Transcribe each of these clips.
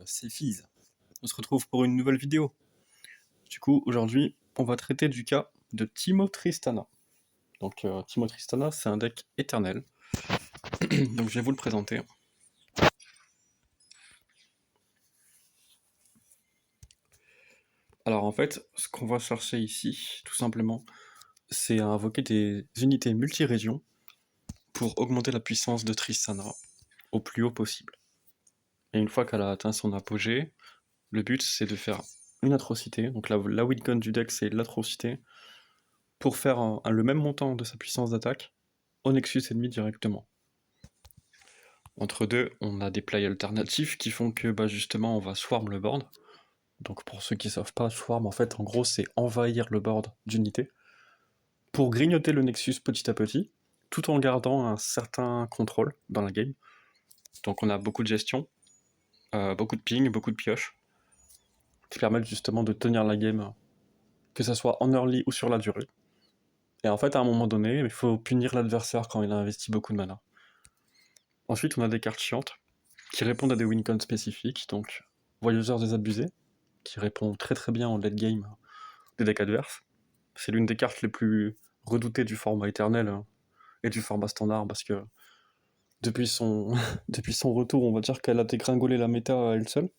c'est Fizz. On se retrouve pour une nouvelle vidéo. Du coup, aujourd'hui, on va traiter du cas de Timo Tristana. Donc, Timo Tristana, c'est un deck éternel. Donc, je vais vous le présenter. Alors, en fait, ce qu'on va chercher ici, tout simplement, c'est à invoquer des unités multi-régions pour augmenter la puissance de Tristana au plus haut possible. Et une fois qu'elle a atteint son apogée, le but, c'est de faire une atrocité. Donc, la win con du deck, c'est l'atrocité, pour faire le même montant de sa puissance d'attaque au Nexus ennemi directement. Entre deux, on a des plays alternatifs qui font que justement on va swarm le board. Donc pour ceux qui ne savent pas, swarm en fait en gros c'est envahir le board d'unités pour grignoter le Nexus petit à petit, tout en gardant un certain contrôle dans la game. Donc on a beaucoup de gestion, beaucoup de ping, beaucoup de pioches, qui permettent justement de tenir la game, que ça soit en early ou sur la durée. Et en fait à un moment donné, il faut punir l'adversaire quand il a investi beaucoup de mana. Ensuite on a des cartes chiantes, qui répondent à des wincons spécifiques, donc Voyageurs désabusés, qui répond très très bien en late game des decks adverses. C'est l'une des cartes les plus redoutées du format éternel et du format standard, parce que depuis son, depuis son retour, on va dire qu'elle a dégringolé la méta à elle seule.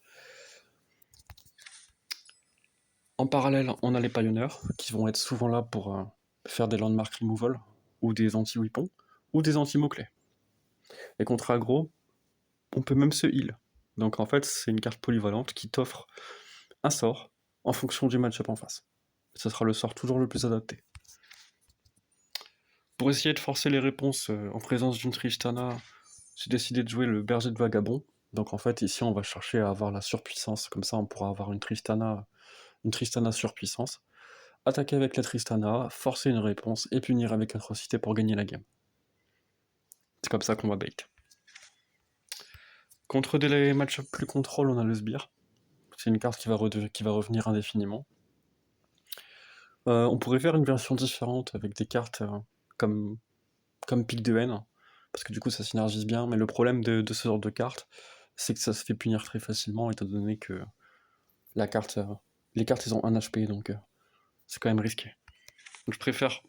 En parallèle, on a les Pioneers, qui vont être souvent là pour faire des landmark removal, ou des anti-weapons, ou des anti-mots-clés. Et contre aggro, on peut même se heal. Donc en fait, c'est une carte polyvalente qui t'offre un sort en fonction du match-up en face. Ce sera le sort toujours le plus adapté. Pour essayer de forcer les réponses en présence d'une Tristana, j'ai décidé de jouer le berger de vagabond. Donc en fait, ici, on va chercher à avoir la surpuissance. Comme ça, on pourra avoir une Tristana surpuissance. Attaquer avec la Tristana, forcer une réponse et punir avec atrocité pour gagner la game. C'est comme ça qu'on va bait. Contre des match-up plus contrôle, on a le sbire. C'est une carte qui va revenir indéfiniment. On pourrait faire une version différente avec des cartes comme Pic de haine, parce que du coup ça synergise bien, mais le problème de ce genre de carte, c'est que ça se fait punir très facilement, étant donné que la carte, les cartes ils ont 1 HP, donc c'est quand même risqué. Donc je préfère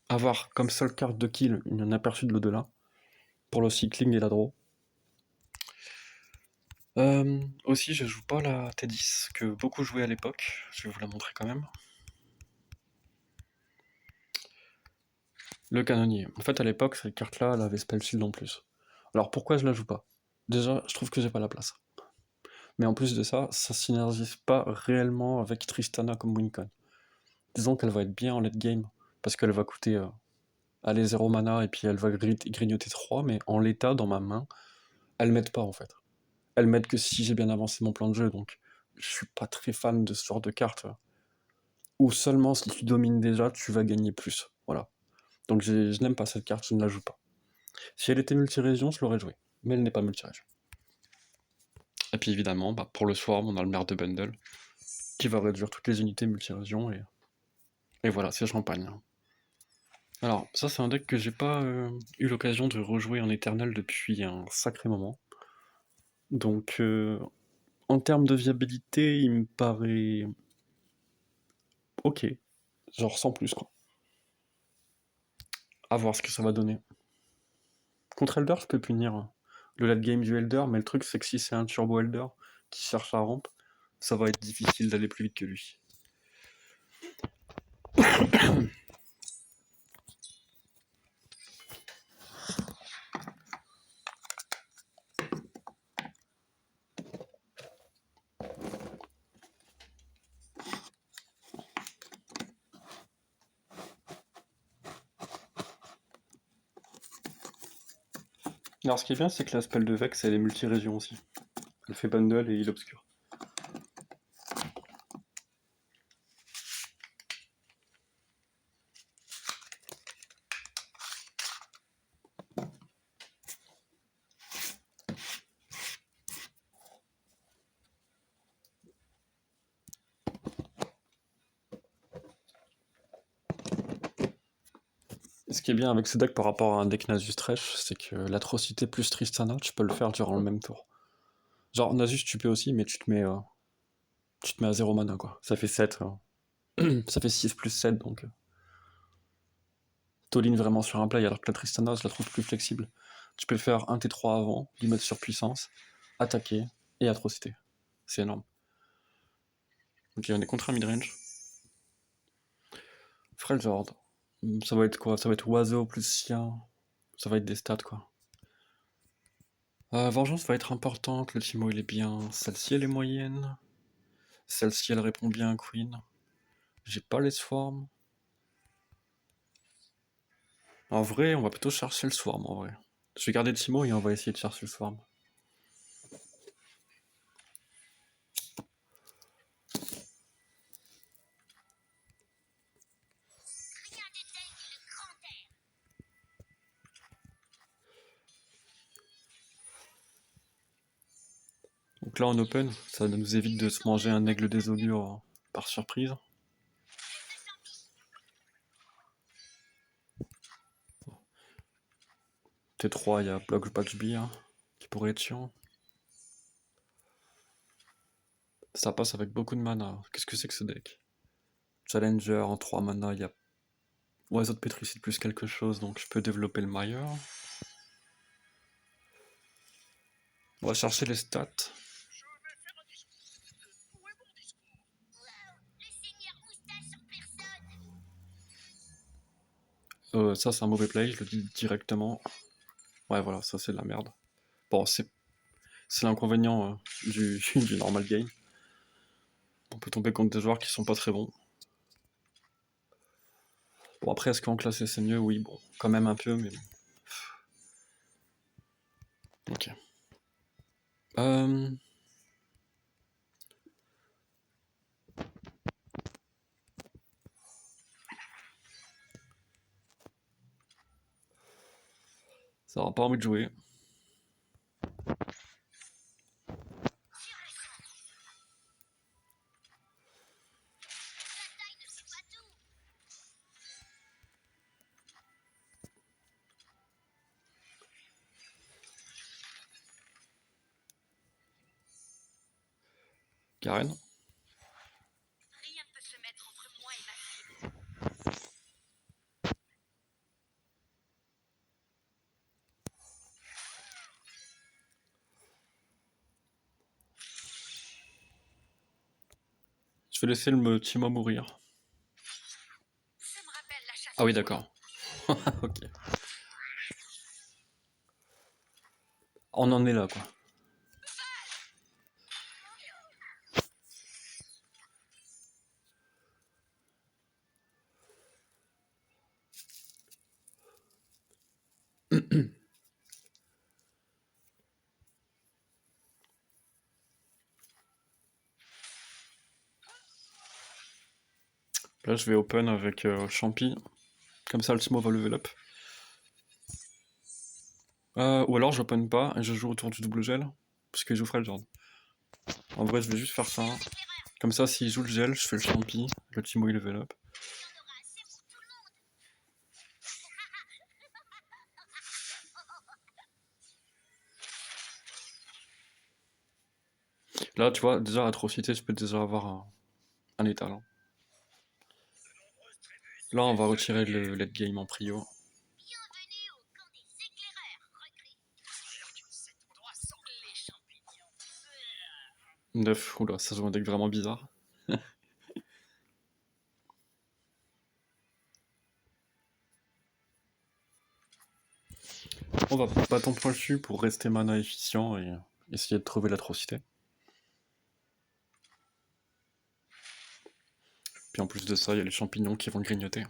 avoir comme seule carte de kill un aperçu de l'au-delà, pour le cycling et la draw. Aussi je joue pas la T10, que beaucoup jouaient à l'époque, je vais vous la montrer quand même. Le canonnier. En fait, à l'époque, cette carte-là, elle avait Spell Shield en plus. Alors pourquoi je la joue pas? Déjà, je trouve que j'ai pas la place. Mais en plus de ça, ça synergise pas réellement avec Tristana comme wincon. Disons qu'elle va être bien en late game, parce qu'elle va coûter 0 mana, et puis elle va grignoter 3, mais en l'état, dans ma main, elle m'aide pas en fait. Elle m'aide que si j'ai bien avancé mon plan de jeu, donc je suis pas très fan de ce genre de carte. Ou seulement si tu domines déjà, tu vas gagner plus. Voilà. Donc je n'aime pas cette carte, je ne la joue pas. Si elle était multi-région, je l'aurais jouée, mais elle n'est pas multi-région. Et puis évidemment, pour le swarm, on a le maire de bundle, qui va réduire toutes les unités multi-région, et voilà, c'est champagne. Alors, ça c'est un deck que j'ai pas eu l'occasion de rejouer en éternel depuis un sacré moment. Donc, en termes de viabilité, il me paraît ok. Genre sans plus, quoi. À voir ce que ça va donner. Contre Elder, je peux punir le late game du Elder, mais le truc c'est que si c'est un turbo Elder qui cherche la rampe, ça va être difficile d'aller plus vite que lui. Alors ce qui est bien, c'est que la spell de Vex, elle est multi-région aussi. Elle fait bundle et il obscure. Ce qui est bien avec ce deck par rapport à un deck Nasus Thresh, c'est que l'atrocité plus Tristana, tu peux le faire durant le même tour. Genre, Nasus, tu peux aussi, mais tu te mets à 0 mana, quoi. Ça fait 7. Ça fait 6 plus 7, donc... T'all-in vraiment sur un play, alors que la Tristana, je la trouve plus flexible. Tu peux faire un T3 avant, lui mettre sur puissance, attaquer, et atrocité. C'est énorme. Ok, on est contre un midrange. Freljord. Ça va être quoi? Ça va être oiseau plus chien. Ça va être des stats, quoi. Vengeance va être importante, le Timo il est bien. Celle-ci elle est moyenne. Celle-ci elle répond bien à Queen. J'ai pas les swarms. En vrai, on va plutôt chercher le swarm en vrai. Je vais garder le Timo et on va essayer de chercher le swarm. Donc là en open, ça nous évite de se manger un aigle des augures par surprise. T3, il y a Block Patch B qui pourrait être chiant. Ça passe avec beaucoup de mana. Qu'est-ce que c'est que ce deck? Challenger en 3 mana, il y a Oiseau de Pétricide plus quelque chose, donc je peux développer le Mire. On va chercher les stats. Ça c'est un mauvais play, je le dis directement. Ouais voilà, ça c'est de la merde. Bon, c'est l'inconvénient du normal game. On peut tomber contre des joueurs qui sont pas très bons. Bon après, est-ce qu'en classé c'est mieux? Oui, bon, quand même un peu, mais bon. Ok. Ça aura pas envie de jouer. Karen. Je vais laisser le Timo mourir. Ah oui, d'accord. Ok. On en est là, quoi. Là, je vais open avec Champi. Comme ça, le Timo va level up. Ou alors, j'open pas et je joue autour du double gel. Parce qu'il joue Freljord. En vrai, je vais juste faire ça. Comme ça, s'il joue le gel, je fais le Champi. Le Timo, il level up. Là, tu vois, déjà, atrocité, je peux déjà avoir un étal. Là, on va retirer le late game en prio. 9, oula, ça joue un deck vraiment bizarre. On va battre en point dessus pour rester mana efficient et essayer de trouver l'atrocité. Puis en plus de ça, il y a les champignons qui vont grignoter.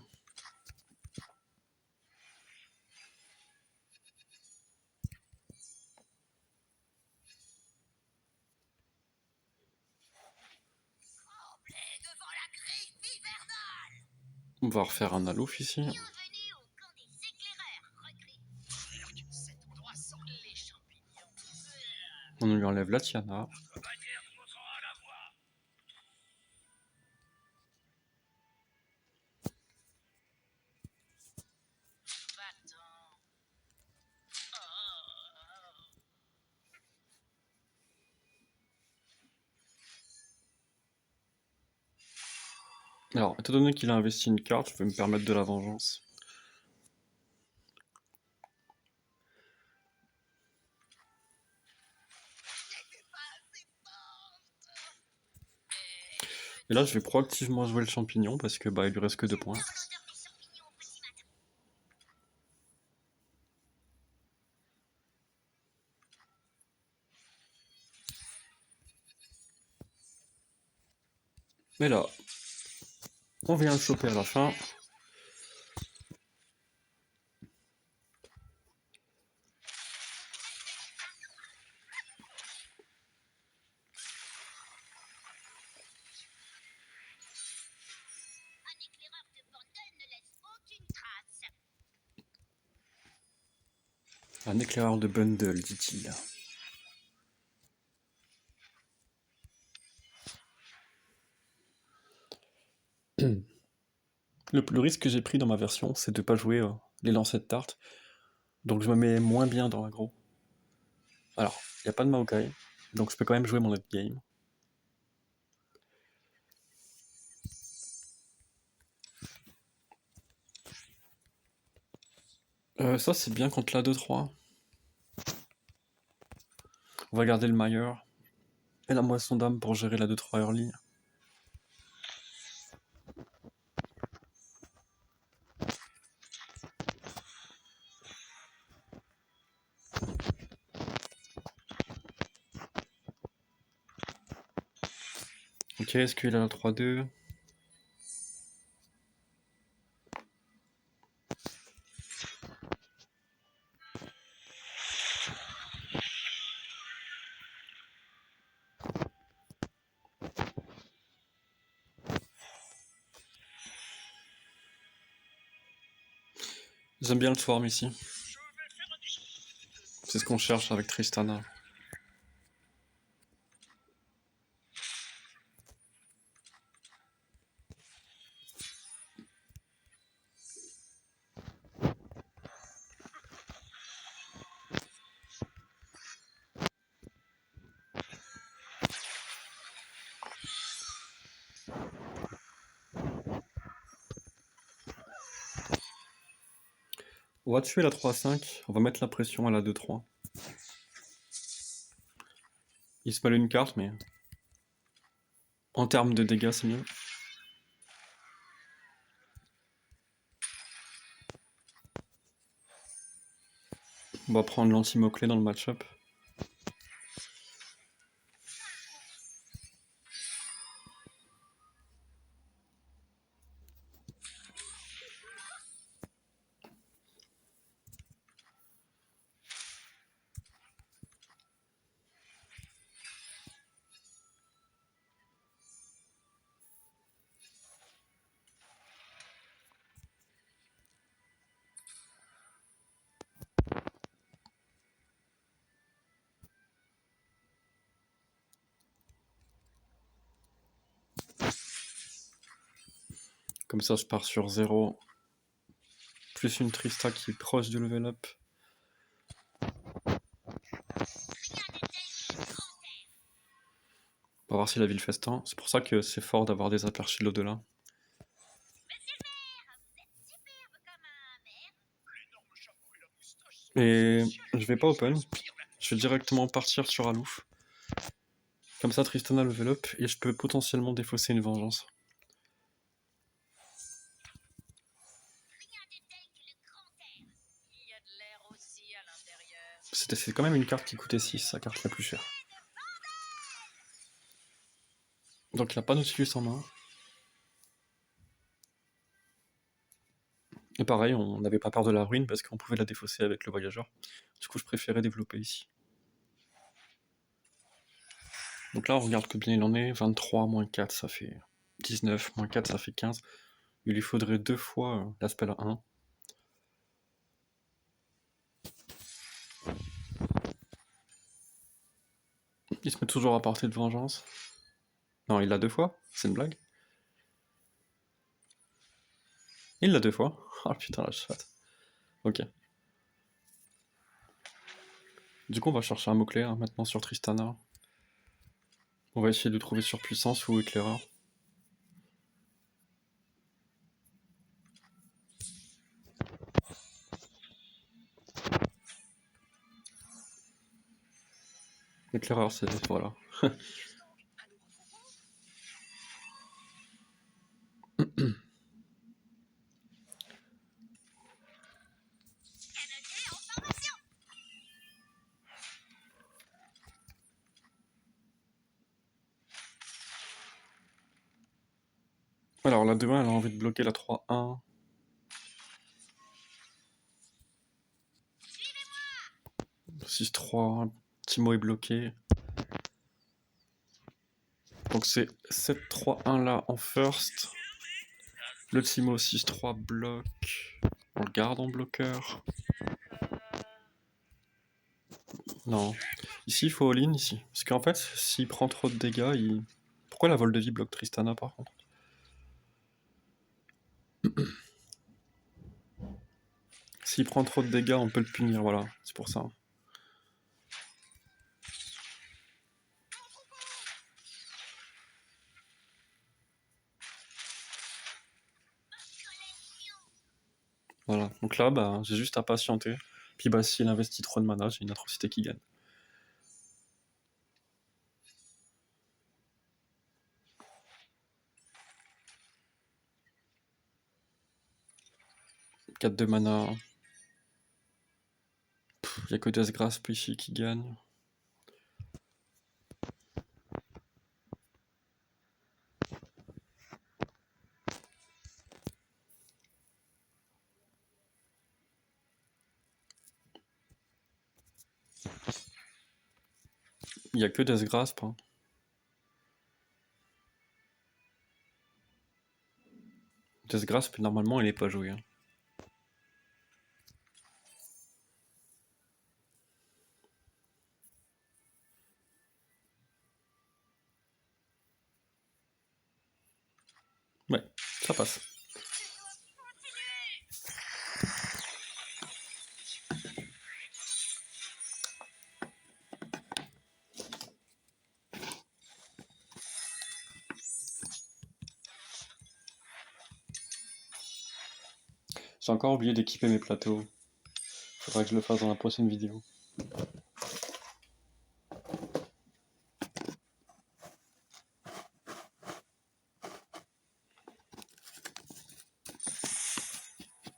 On va refaire un alouf ici. On lui enlève la Tiana. Alors, étant donné qu'il a investi une carte, je vais me permettre de la vengeance. Et là, je vais proactivement jouer le champignon parce que bah il lui reste que 2 points. Mais là, on vient le choper à la fin. Un éclaireur de bundle, dit-il. Le risque que j'ai pris dans ma version, c'est de pas jouer les lancers de tarte. Donc je me mets moins bien dans l'aggro. Alors, il n'y a pas de Maokai, donc je peux quand même jouer mon late game. Ça c'est bien contre la 2-3. On va garder le Mayer et la moisson d'âme pour gérer la 2-3 early. Ok, est-ce qu'il a la 3-2? J'aime bien le swarm ici. C'est ce qu'on cherche avec Tristana. On va tuer la 3-5, on va mettre la pression à la 2-3. Il se mêle une carte, mais en termes de dégâts, c'est mieux. On va prendre l'anti-mot-clé dans le match-up. Comme ça, je pars sur 0. Plus une Trista qui est proche du level up. On va voir s'il a vu le festin. C'est pour ça que c'est fort d'avoir des aperçus de l'au-delà. Et je vais pas open. Je vais directement partir sur Alouf. Comme ça, Tristana level up et je peux potentiellement défausser une vengeance. C'est quand même une carte qui coûtait 6, sa carte la plus chère. Donc il n'a pas Nautilus en main. Et pareil, on n'avait pas peur de la ruine parce qu'on pouvait la défausser avec le voyageur. Du coup, je préférais développer ici. Donc là, on regarde combien il en est. 23 moins 4, ça fait 19. Moins 4, ça fait 15. Il lui faudrait 2 fois la spell 1. Il se met toujours à portée de vengeance. Non, il l'a 2 fois. C'est une blague. Il l'a 2 fois. Oh putain, la chatte. Ok. Du coup, on va chercher un mot-clé maintenant sur Tristana. On va essayer de trouver surpuissance ou éclaireur. Éclaireur, c'est... voilà. Alors la 2-1, elle a envie de bloquer la 3-1. Le 6-3, Timo est bloqué. Donc c'est 7-3-1 là en first. Le Timo 6-3 bloque. On le garde en bloqueur. Non. Ici, il faut all-in, ici. Parce qu'en fait, s'il prend trop de dégâts, il... Pourquoi la vol de vie bloque Tristana, par contre? S'il prend trop de dégâts, on peut le punir, voilà. C'est pour ça. Voilà. Donc là, bah, j'ai juste à patienter. Puis bah, s'il investit trop de mana, j'ai une atrocité qui gagne. « 4 de mana. Il n'y a que Deathgrasp ici qui gagne. Il n'y a que Deathgrasp. Hein. Deathgrasp, normalement, il n'est pas joué. Hein. Ouais, ça passe. J'ai encore oublié d'équiper mes plateaux. Faudra que je le fasse dans la prochaine vidéo.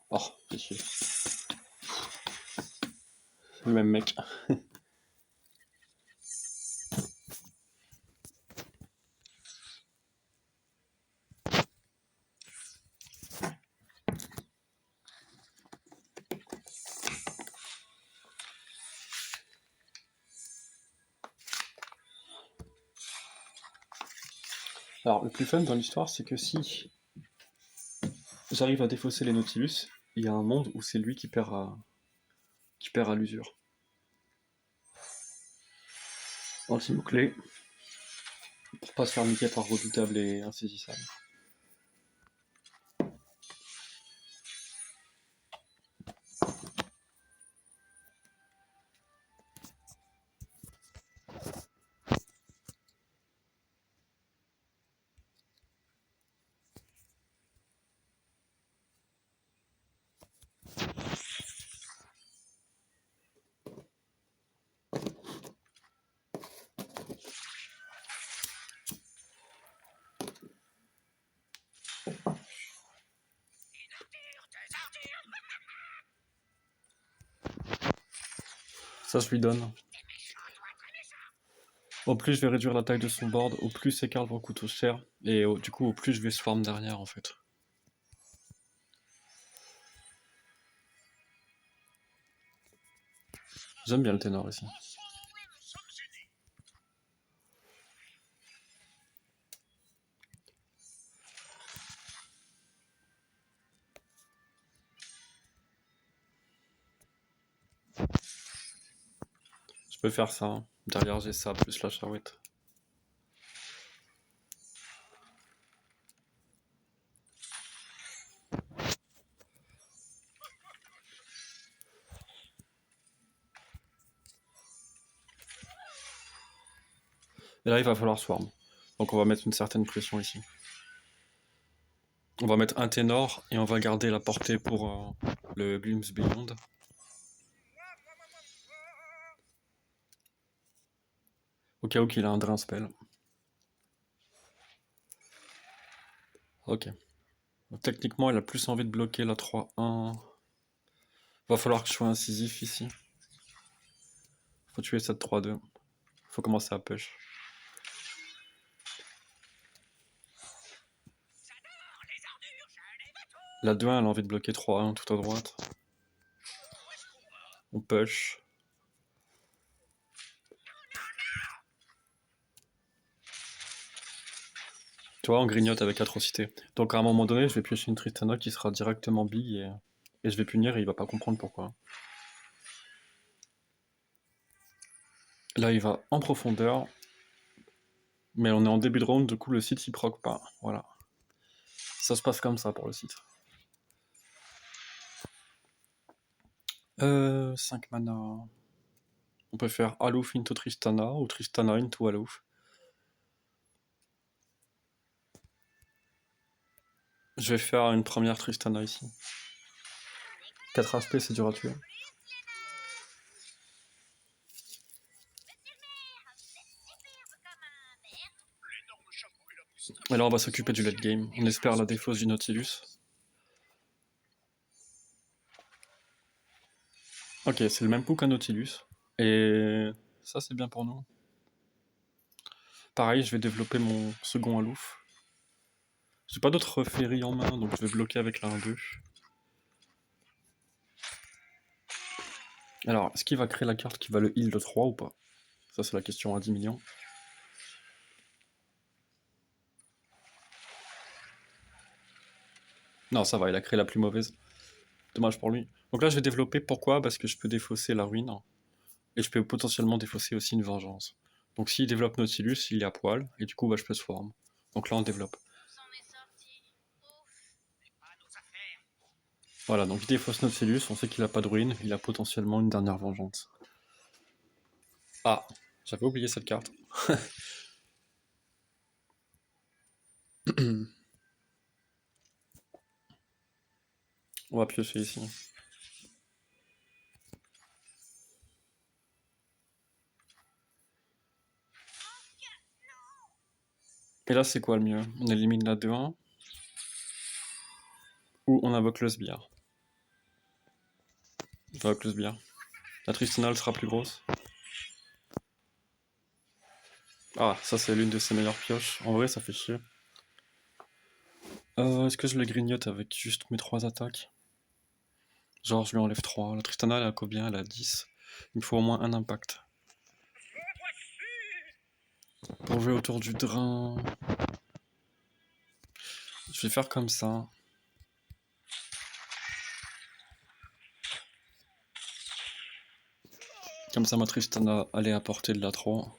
Oh, c'est chier. C'est le même mec. Alors, le plus fun dans l'histoire, c'est que si j'arrive à défausser les Nautilus, il y a un monde où c'est lui qui perd à l'usure. Anti-mot-clé. Pour pas se faire niquer par redoutable et insaisissable. Ça, je lui donne. Au plus je vais réduire la taille de son board, au plus ses cartes vont coûter cher, et du coup, au plus je vais swarm derrière, en fait. J'aime bien le ténor ici. Je peux faire ça. Hein. Derrière, j'ai ça, plus la charouette. Et là, il va falloir swarm. Donc on va mettre une certaine pression ici. On va mettre un ténor, et on va garder la portée pour le Glimpse Beyond. Au cas où qu'il a un drain spell. Ok. Donc, techniquement, il a plus envie de bloquer la 3-1. Va falloir que je sois incisif ici. Faut tuer cette 3-2. Faut commencer à push. La 2-1, elle a envie de bloquer 3-1 tout à droite. On push. Tu vois, on grignote avec atrocité. Donc à un moment donné, je vais piocher une Tristana qui sera directement big et je vais punir et il va pas comprendre pourquoi. Là, il va en profondeur. Mais on est en début de round, du coup le site il proc pas. Voilà. Ça se passe comme ça pour le site. 5 mana. On peut faire Alouf into Tristana ou Tristana into Alouf. Je vais faire une première Tristana ici. 4 HP, c'est dur à tuer. Et là, on va s'occuper du late game. On espère la défausse du Nautilus. Ok, c'est le même coup qu'un Nautilus. Et ça, c'est bien pour nous. Pareil, je vais développer mon second Alouf. J'ai pas d'autres ferries en main, donc je vais bloquer avec la 1-2. Alors, est-ce qu'il va créer la carte qui va le heal de 3 ou pas? Ça, c'est la question à 10 millions. Non, ça va, il a créé la plus mauvaise. Dommage pour lui. Donc là, je vais développer. Pourquoi? Parce que je peux défausser la ruine. Et je peux potentiellement défausser aussi une vengeance. Donc s'il développe Nautilus, il est à poil. Et du coup, bah, je peux swarm. Donc là, on développe. Voilà, donc il défausse Nautilus. On sait qu'il a pas de ruine. Il a potentiellement une dernière vengeance. Ah, j'avais oublié cette carte. On va piocher ici. Et là, c'est quoi le mieux? On élimine la 2-1 ou on invoque le sbire? On invoque le sbire. La Tristana, elle sera plus grosse. Ah, ça c'est l'une de ses meilleures pioches. En vrai, ça fait chier. Est-ce que je le grignote avec juste mes 3 attaques? Genre, je lui enlève 3. La Tristana, elle a combien? Elle a 10. Il me faut au moins un impact. Pour jouer autour du drain... Je vais faire comme ça. Comme ça, ma Tristana allait à portée de la 3.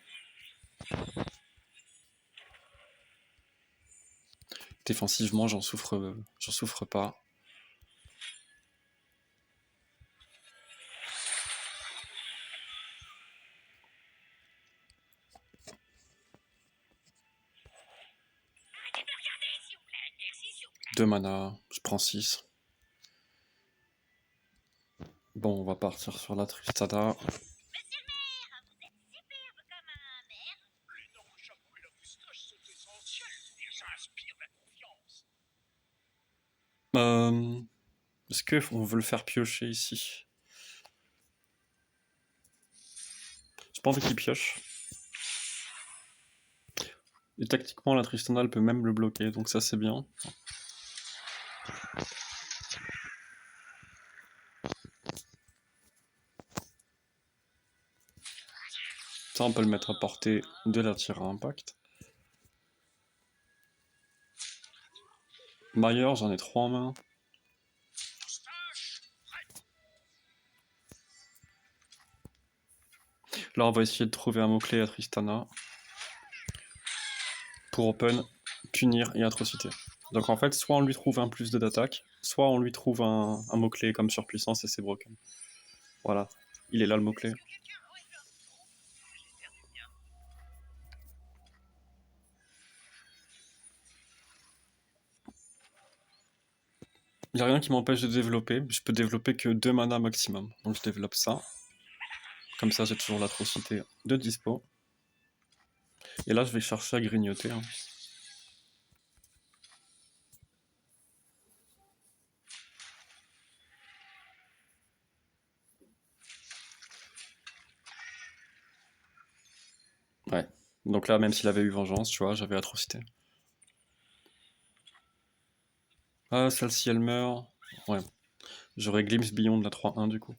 Défensivement, j'en souffre pas. Deux mana, je prends 6. Bon, on va partir sur la Tristana. Est-ce qu'on veut le faire piocher ici? J'ai pas envie qu'il pioche. Et tactiquement, la Tristana, elle peut même le bloquer, donc ça c'est bien. Ça, on peut le mettre à portée de la tir à impact. Mailleur, j'en ai 3 en main. Là, on va essayer de trouver un mot-clé à Tristana. Pour open, punir et atrocité. Donc en fait, soit on lui trouve un plus 2 d'attaque, soit on lui trouve un mot-clé comme surpuissance et c'est broken. Voilà, il est là le mot-clé. Il n'y a rien qui m'empêche de développer, je peux développer que 2 mana maximum. Donc je développe ça. Comme ça j'ai toujours l'atrocité de dispo. Et là, je vais chercher à grignoter, hein. Ouais. Donc là, même s'il avait eu vengeance, tu vois, j'avais atrocité. Ah, celle-ci, elle meurt. Ouais. J'aurais Glimpse Beyond de la 3-1 du coup.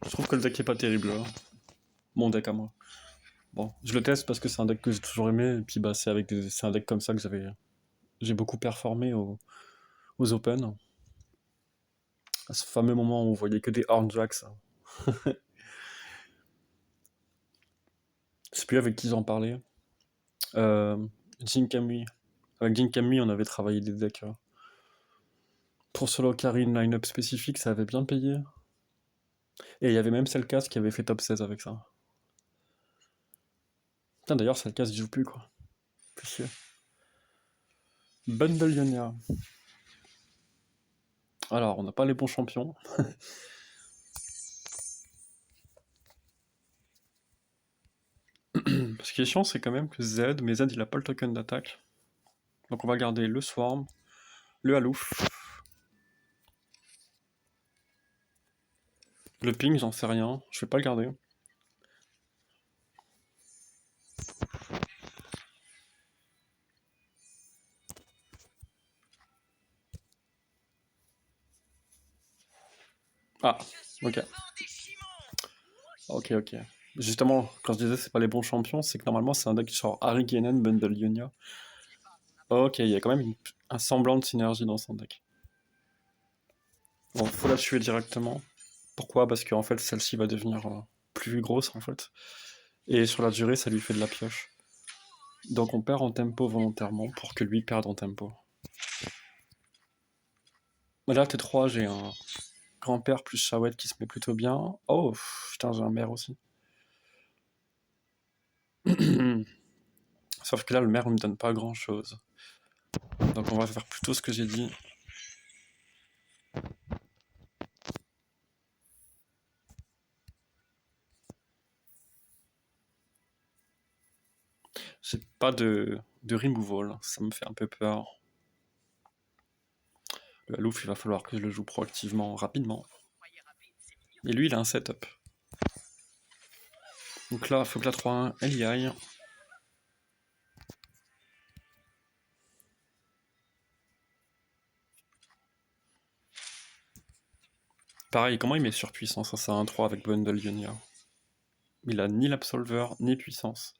Je trouve que le deck est pas terrible, là. Mon deck à moi. Bon, je le teste parce que c'est un deck que j'ai toujours aimé, et puis bah c'est un deck comme ça que j'ai beaucoup performé aux Open. À ce fameux moment où on voyait que des Hornjacks. Je sais plus avec qui j'en parlais. Jin Kamui. Avec Jin Kamui, on avait travaillé des decks. Pour solo carry une line-up spécifique, ça avait bien payé. Et il y avait même Selkas qui avait fait top 16 avec ça. Putain, d'ailleurs, Selkas, il joue plus, quoi. Plus chier. Bundle Ionia. Alors, on n'a pas les bons champions. Ce qui est chiant, c'est quand même que Z, mais Z, il a pas le token d'attaque. Donc on va garder le Swarm, le Halouf. Le ping, j'en sais rien. Je vais pas le garder. Ah, ok. Ok, ok. Justement, quand je disais c'est pas les bons champions, c'est que normalement c'est un deck genre Harry Genen, Bundle Ionia. Ok, il y a quand même un semblant de synergie dans son deck. Bon, faut la tuer directement. Pourquoi? Parce qu'en fait celle-ci va devenir plus grosse en fait. Et sur la durée, ça lui fait de la pioche. Donc on perd en tempo volontairement pour que lui perde en tempo. Là, T3, j'ai un grand-père plus Shawet qui se met plutôt bien. Oh, putain, j'ai un maire aussi. Sauf que là, le maire ne me donne pas grand-chose. Donc on va faire plutôt ce que j'ai dit. J'ai pas de removal, ça me fait un peu peur. Le Halouf, il va falloir que je le joue proactivement, rapidement. Et lui, il a un setup. Donc là, il faut que la 3-1, elle y aille. Pareil, comment il met surpuissance à 1-3 avec Bundle Ionia? Il a ni l'Absolver, ni puissance.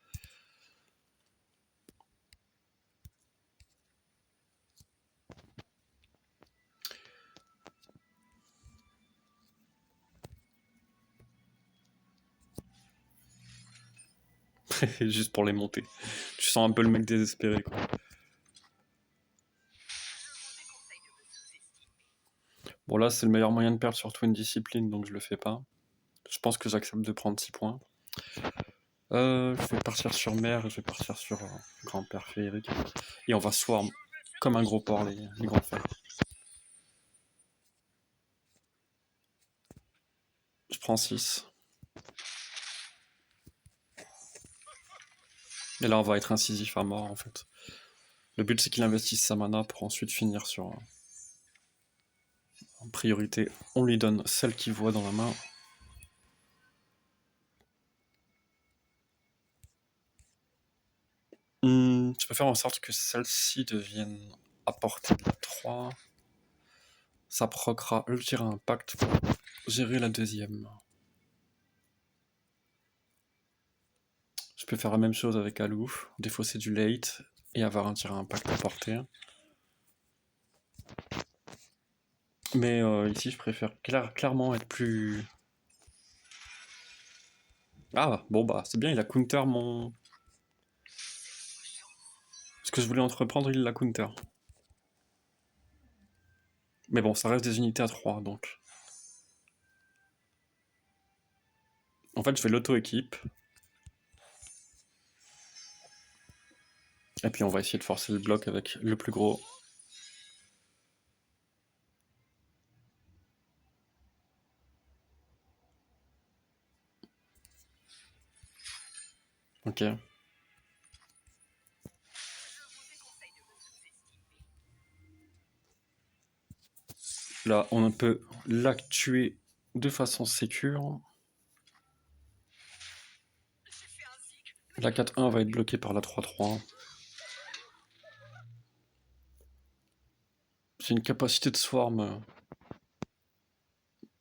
Juste pour les monter. Tu sens un peu le mec désespéré, quoi. Bon, là, c'est le meilleur moyen de perdre sur Twin Discipline, donc je le fais pas. Je pense que j'accepte de prendre 6 points. Je vais partir sur mer et je vais partir sur grand-père féerique. Et on va swarm comme un gros porc les grands fers. Je prends 6. Et là, on va être incisif à mort, en fait. Le but, c'est qu'il investisse sa mana pour ensuite finir sur... en priorité, on lui donne celle qu'il voit dans la main. Je peux faire en sorte que celle-ci devienne à portée de la 3. Ça procra Ultira Impact pour gérer la deuxième. Je peux faire la même chose avec Alouf, défausser du late et avoir un tir à impact à portée. Mais ici, je préfère clairement être plus... Ah, bon bah, c'est bien, il a counter mon... Ce que je voulais entreprendre, il l'a counter. Mais bon, ça reste des unités à 3, donc... En fait, je vais l'auto-équipe. Et puis on va essayer de forcer le bloc avec le plus gros. Ok. Là, on peut l'actuer de façon sécure. La 4-1 va être bloquée par la 3-3. C'est une capacité de swarm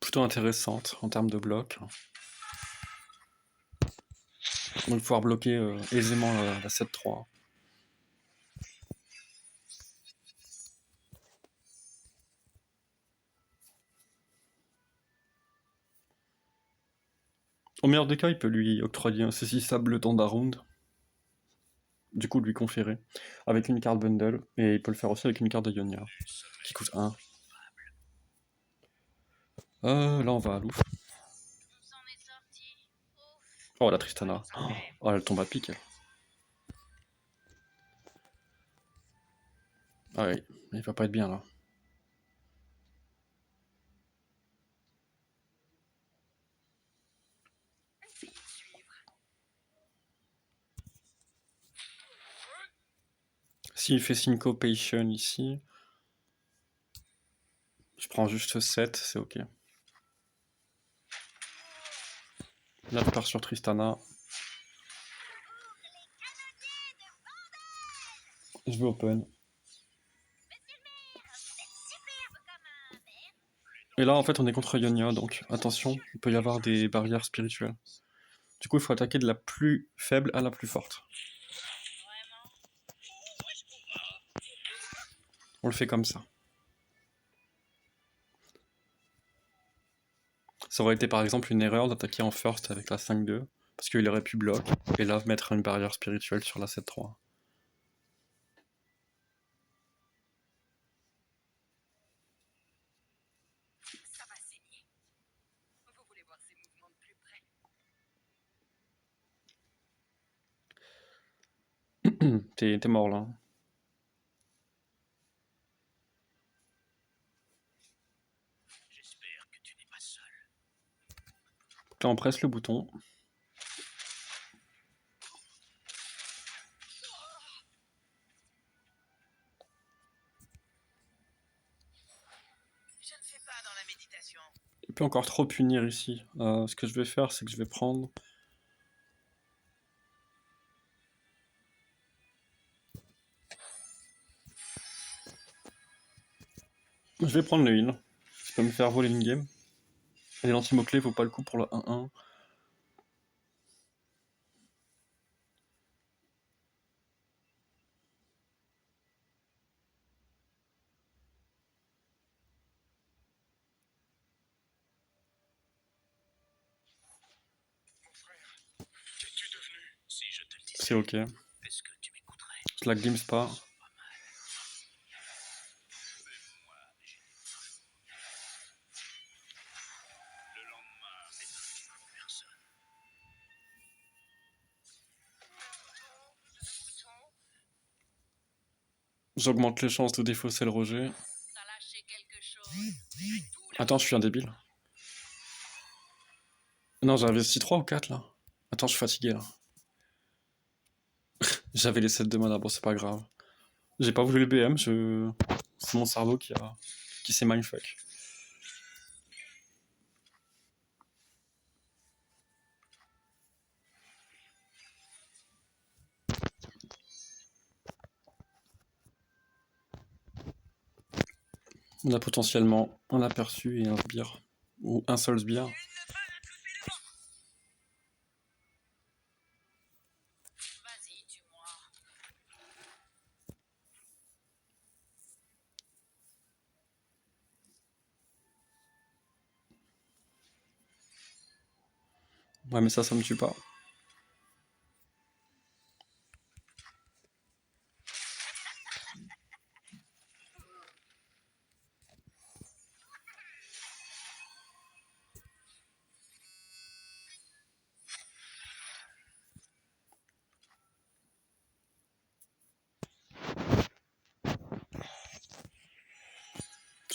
plutôt intéressante en termes de bloc. On va pouvoir bloquer aisément la 7-3. Au meilleur des cas, il peut lui octroyer un saisissable le temps d'un round. Du coup, lui conférer avec une carte bundle. Et il peut le faire aussi avec une carte de Ionia qui coûte 1. Là, on va à l'ouf. Oh, la Tristana. Oh, elle tombe à pic. Ah oui, il va pas être bien là. S'il fait Syncopation ici, je prends juste 7, c'est ok. Là, je pars sur Tristana. Je vais open. Et là, en fait, on est contre Ionia, donc attention, il peut y avoir des barrières spirituelles. Du coup, il faut attaquer de la plus faible à la plus forte. On le fait comme ça. Ça aurait été par exemple une erreur d'attaquer en first avec la 5-2, parce qu'il aurait pu bloc, et là mettre une barrière spirituelle sur la 7-3. T'es mort là. Là, on presse le bouton. Il peut encore trop punir ici. Ce que je vais faire, c'est que je vais prendre... Je vais prendre le heal. Ça peut me faire voler une game. Et l'anti-mot-clé vaut pas le coup pour le 1-1. C'est ok. Je la glimpse pas. J'augmente les chances de défausser le rejet. Attends, je suis un débile. Non, j'ai investi 3 ou 4 là. Attends, je suis fatigué là. J'avais les 7 de mana, bon c'est pas grave. J'ai pas voulu le BM, c'est mon cerveau qui s'est mindfuck. On a potentiellement un aperçu et un sbire. Ou un seul sbire. Ouais, mais ça me tue pas.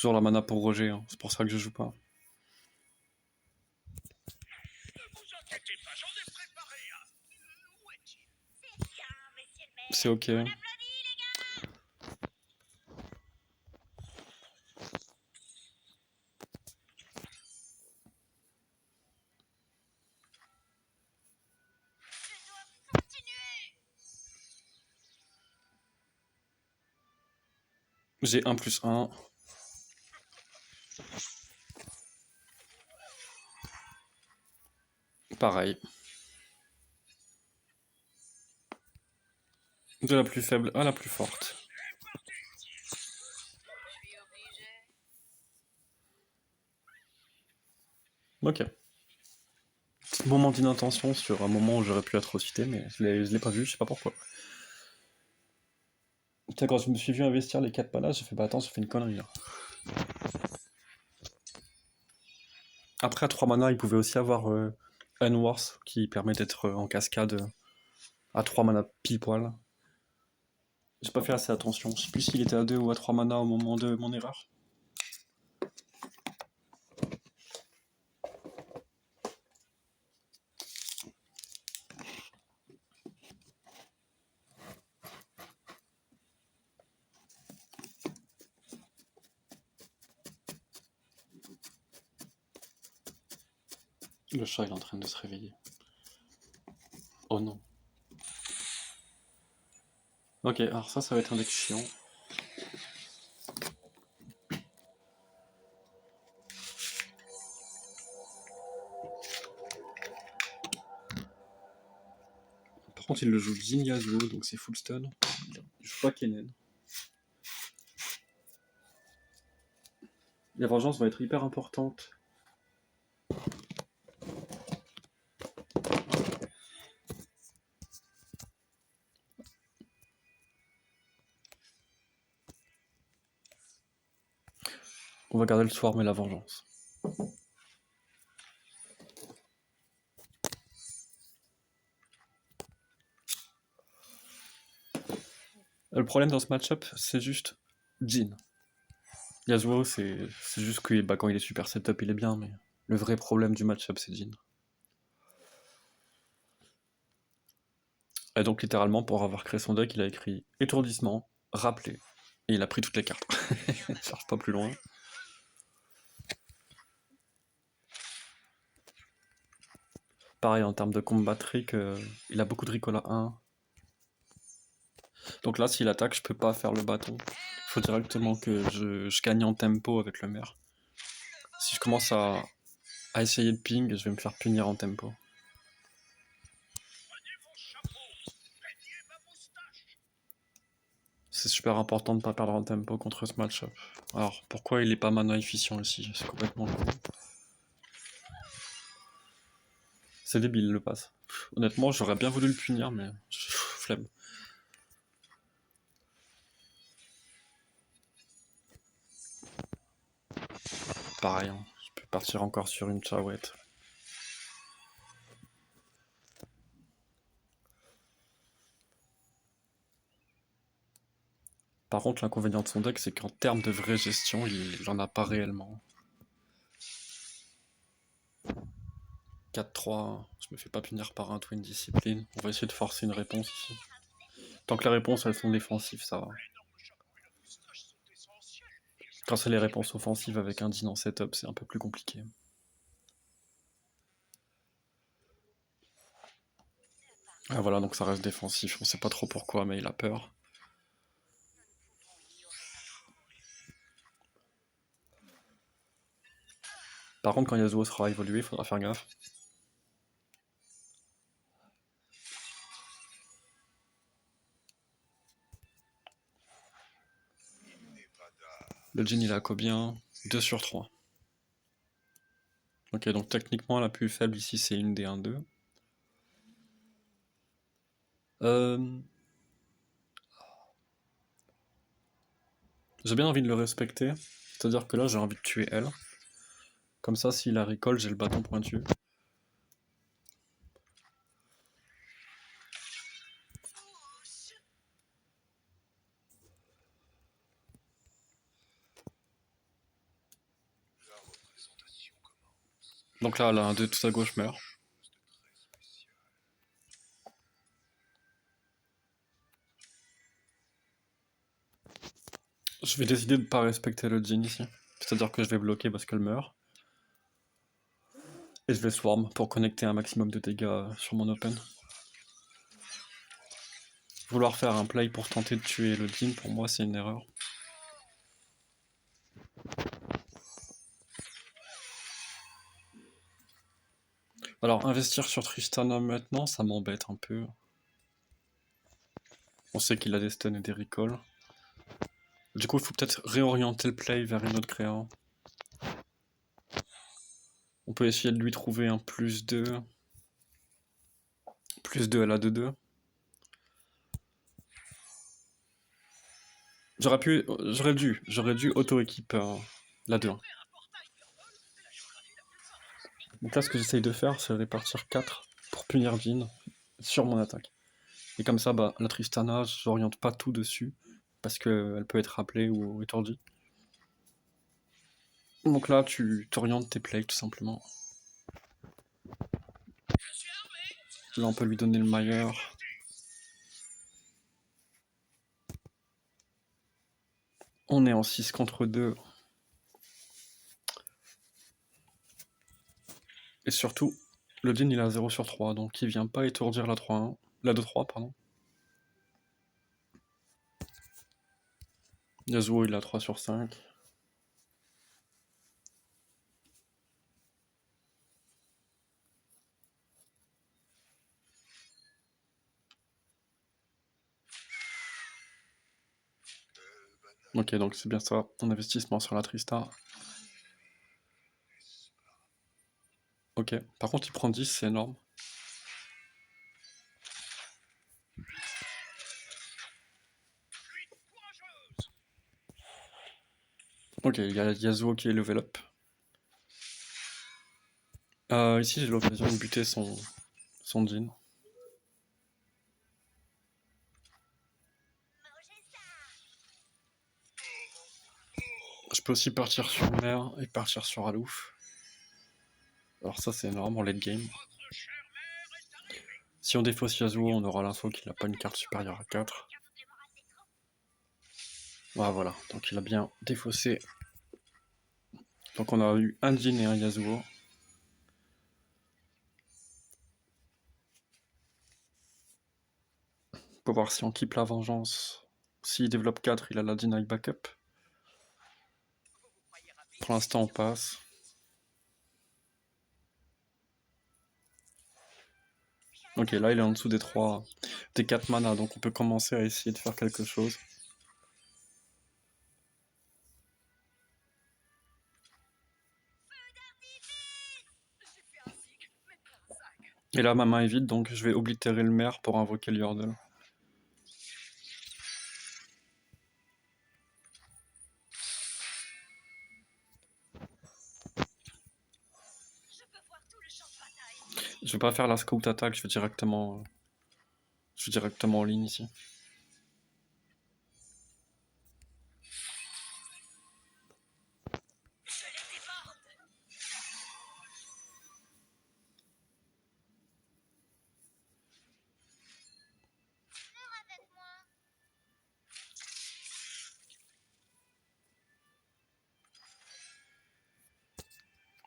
toujours la mana pour Roger, hein. C'est pour ça que je joue pas. C'est ok. J'ai 1+1. Pareil. De la plus faible à la plus forte. Ok. Petit moment d'inattention sur un moment où j'aurais pu être cité, mais je l'ai pas vu, je sais pas pourquoi. Putain, quand je me suis vu investir les 4 palas, j'ai fait bah attends, ça fait une connerie là. Après, à 3 mana, il pouvait aussi avoir Unworth qui permet d'être en cascade à 3 mana pile poil. J'ai pas fait assez attention. Je sais plus s'il était à 2 ou à 3 mana au moment de mon erreur. Le chat il est en train de se réveiller. Oh non. Ok, alors ça va être un deck chiant. Par contre, il le joue Jin Yasuo, donc c'est full stun. Il joue pas Kennen. La vengeance va être hyper importante. On va garder le Swarm et la vengeance. Le problème dans ce match-up, c'est juste Jin. Yasuo, c'est juste que bah, quand il est super setup, il est bien, mais le vrai problème du match-up, c'est Jin. Et donc, littéralement, pour avoir créé son deck, il a écrit étourdissement, rappelé, et il a pris toutes les cartes. Ça cherche pas plus loin. Pareil, en termes de combat trick, il a beaucoup de Ricola 1. Donc là, s'il attaque, je peux pas faire le bâton. Il faut directement que je gagne en tempo avec le maire. Si je commence à essayer de ping, je vais me faire punir en tempo. C'est super important de ne pas perdre en tempo contre ce match-up. Alors, pourquoi il est pas mana efficient ici? C'est complètement con. C'est débile le pass. Honnêtement, j'aurais bien voulu le punir, mais flemme. Pareil, hein. Je peux partir encore sur une chahouette. Par contre, l'inconvénient de son deck, c'est qu'en termes de vraie gestion, il en a pas réellement. 4-3, je me fais pas punir par un Twin Discipline. On va essayer de forcer une réponse ici. Tant que les réponses elles sont défensives, ça va. Quand c'est les réponses offensives avec un Din en setup, c'est un peu plus compliqué. Ah voilà, donc ça reste défensif. On sait pas trop pourquoi, mais il a peur. Par contre, quand Yasuo sera évolué, il faudra faire gaffe. Le Jin il a combien? 2 sur 3. Ok, donc techniquement la plus faible ici c'est une des 1-2. J'ai bien envie de le respecter. C'est-à-dire que là j'ai envie de tuer elle. Comme ça, s'il la recall, j'ai le bâton pointu. Donc là, l'un de tout à gauche meurt. Je vais décider de ne pas respecter le Jhin ici. C'est-à-dire que je vais bloquer parce qu'elle meurt. Et je vais swarm pour connecter un maximum de dégâts sur mon open. Vouloir faire un play pour tenter de tuer le Jhin, pour moi, c'est une erreur. Alors, investir sur Tristana maintenant, ça m'embête un peu. On sait qu'il a des stuns et des recalls. Du coup, il faut peut-être réorienter le play vers une autre créa. On peut essayer de lui trouver un +2. +2 à la 2-2. J'aurais dû auto-équipe la 2-1. Donc là, ce que j'essaye de faire, c'est répartir 4 pour punir Jhin sur mon attaque. Et comme ça, bah, la Tristana, j'oriente pas tout dessus, parce qu'elle peut être rappelée ou étourdie. Donc là, tu t'orientes tes plays, tout simplement. Là, on peut lui donner le meilleur. On est en 6 contre 2. Et surtout, le Jhin, il a 0 sur 3, donc il vient pas étourdir la 3-1. La 2-3, pardon. Yasuo, il a 3 sur 5. Ok, donc c'est bien ça, ton investissement sur la Trista. Ok, par contre il prend 10, c'est énorme. Ok, il y a Yasuo qui est level up. Ici j'ai l'occasion de buter son Jhin. Je peux aussi partir sur Mer et partir sur Alouf. Alors ça c'est énorme en late game. Si on défausse Yasuo, on aura l'info qu'il n'a pas une carte supérieure à 4. Ah, voilà, donc il a bien défaussé. Donc on a eu un Jhin et un Yasuo. Pour voir si on keep la vengeance. S'il développe 4, il a la deny backup. Pour l'instant on passe. Ok, là il est en dessous des 4 mana, donc on peut commencer à essayer de faire quelque chose. Et là ma main est vide, donc je vais oblitérer le maire pour invoquer le Yordle. Je vais pas faire la scout attack, je vais directement en ligne ici.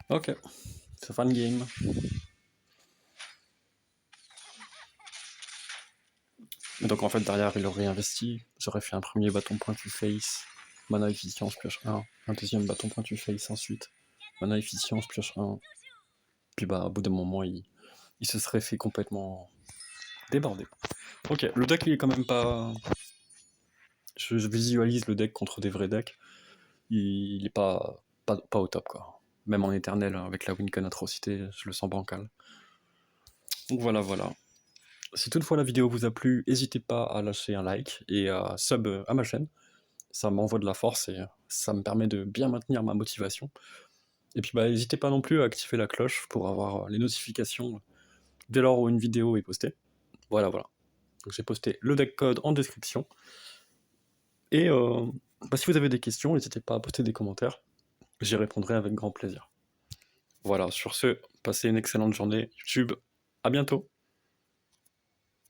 Ok, c'est fan game. Et donc en fait derrière il aurait investi, j'aurais fait un premier bâton pointu face, mana efficience pioche 1, un deuxième bâton pointu face ensuite, mana efficience pioche 1, puis bah au bout d'un moment il se serait fait complètement déborder. Ok, le deck il est quand même pas... Je visualise le deck contre des vrais decks, il est pas au top quoi. Même en éternel avec la Wincon atrocité, je le sens bancal. Donc voilà. Si toutefois la vidéo vous a plu, n'hésitez pas à lâcher un like et à sub à ma chaîne. Ça m'envoie de la force et ça me permet de bien maintenir ma motivation. Et puis bah n'hésitez pas non plus à activer la cloche pour avoir les notifications dès lors où une vidéo est postée. Voilà. Donc j'ai posté le deck code en description. Et si vous avez des questions, n'hésitez pas à poster des commentaires. J'y répondrai avec grand plaisir. Voilà, sur ce, passez une excellente journée YouTube. À bientôt.